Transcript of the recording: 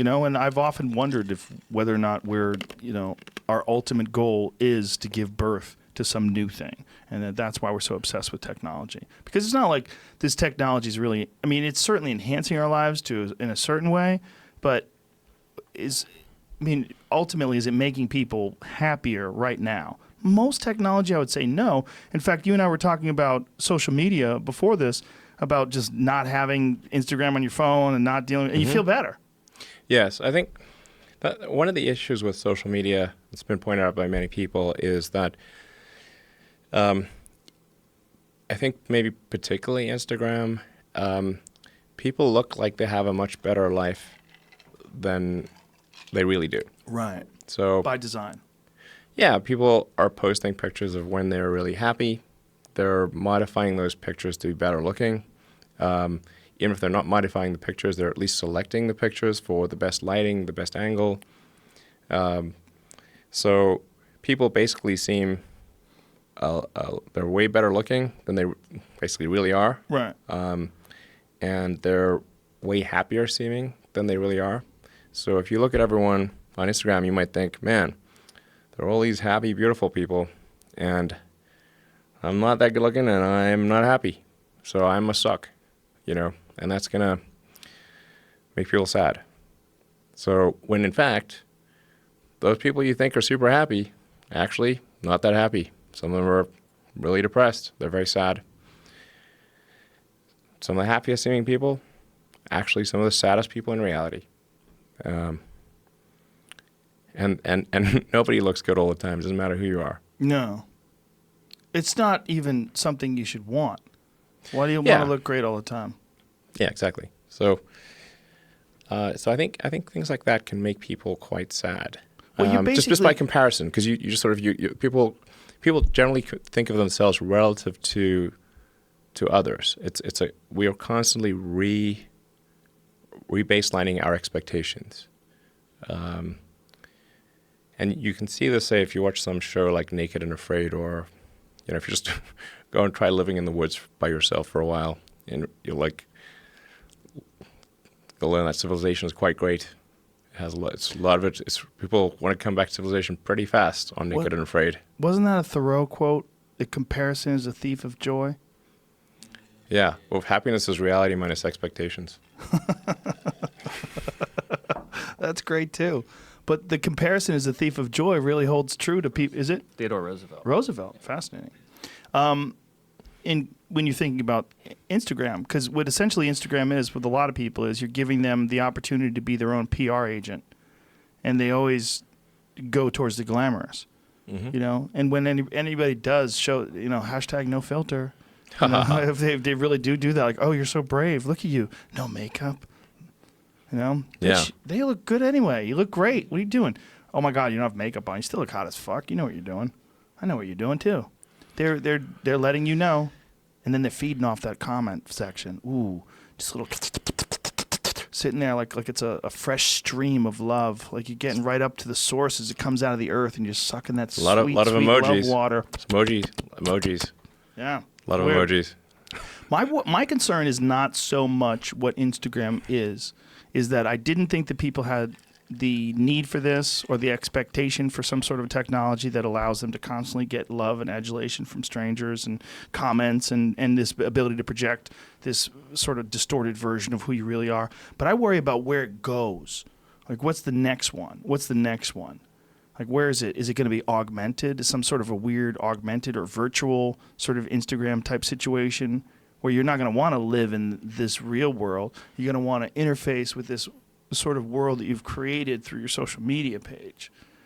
You know, and I've often wondered whether or not our ultimate goal is to give birth to some new thing, and that's why we're so obsessed with technology. Because it's not like this technology is really, I mean, it's certainly enhancing our lives in a certain way, but ultimately, is it making people happier right now? Most technology, I would say no. In fact, you and I were talking about social media before this, about just not having Instagram on your phone and not dealing, and you feel better. Yes, I think that one of the issues with social media that's been pointed out by many people is that I think maybe particularly Instagram, people look like they have a much better life than they really do. Right. So by design. Yeah, people are posting pictures of when they're really happy. They're modifying those pictures to be better looking. Even if they're not modifying the pictures, they're at least selecting the pictures for the best lighting, the best angle. So people basically seem they're way better looking than they basically really are. Right. And they're way happier seeming than they really are. So if you look at everyone on Instagram, you might think, man, there are all these happy, beautiful people, and I'm not that good looking, and I'm not happy. So I must suck, you know, and that's going to make people sad. So when in fact, those people you think are super happy, actually not that happy. Some of them are really depressed. They're very sad. Some of the happiest seeming people, actually some of the saddest people in reality. And nobody looks good all the time. It doesn't matter who you are. No. It's not even something you should want. Why do you want to look great all the time? Yeah, exactly. So I think things like that can make people quite sad. Well, just by comparison, because you just sort of people generally think of themselves relative to others. We are constantly rebaselining our expectations. And you can see this, say, if you watch some show like Naked and Afraid, or, you know, if you just go and try living in the woods by yourself for a while, and you'll learn that civilization is quite great. It has a lot of it. People want to come back to civilization pretty fast on Naked and Afraid. Wasn't that a Thoreau quote? The comparison is a thief of joy. Yeah. Well, happiness is reality minus expectations. That's great too. But the comparison is a thief of joy really holds true to people. Is it? Theodore Roosevelt. Roosevelt. Fascinating. When you're thinking about Instagram, because what essentially Instagram is with a lot of people is you're giving them the opportunity to be their own PR agent. And they always go towards the glamorous, you know? And when anybody does show, you know, hashtag no filter, you know, if they really do that, like, oh, you're so brave. Look at you. No makeup. You know? Yeah. They look good anyway. You look great. What are you doing? Oh, my God, you don't have makeup on. You still look hot as fuck. You know what you're doing. I know what you're doing, too. They're letting you know, and then they're feeding off that comment section. Ooh, just a little sitting there like it's a fresh stream of love. Like you're getting right up to the source as it comes out of the earth, and you're sucking that sweet emojis. love water. Emojis. Yeah. A lot of emojis. My concern is not so much what Instagram is that I didn't think that people had the need for this or the expectation for some sort of technology that allows them to constantly get love and adulation from strangers and comments and this ability to project this sort of distorted version of who you really are. But I worry about where it goes. Like, what's the next one? What's the next one? Like, where is it? Is it going to be augmented? Some sort of a weird augmented or virtual sort of Instagram type situation where you're not going to want to live in this real world. You're going to want to interface with this sort of world that you've created through your social media page.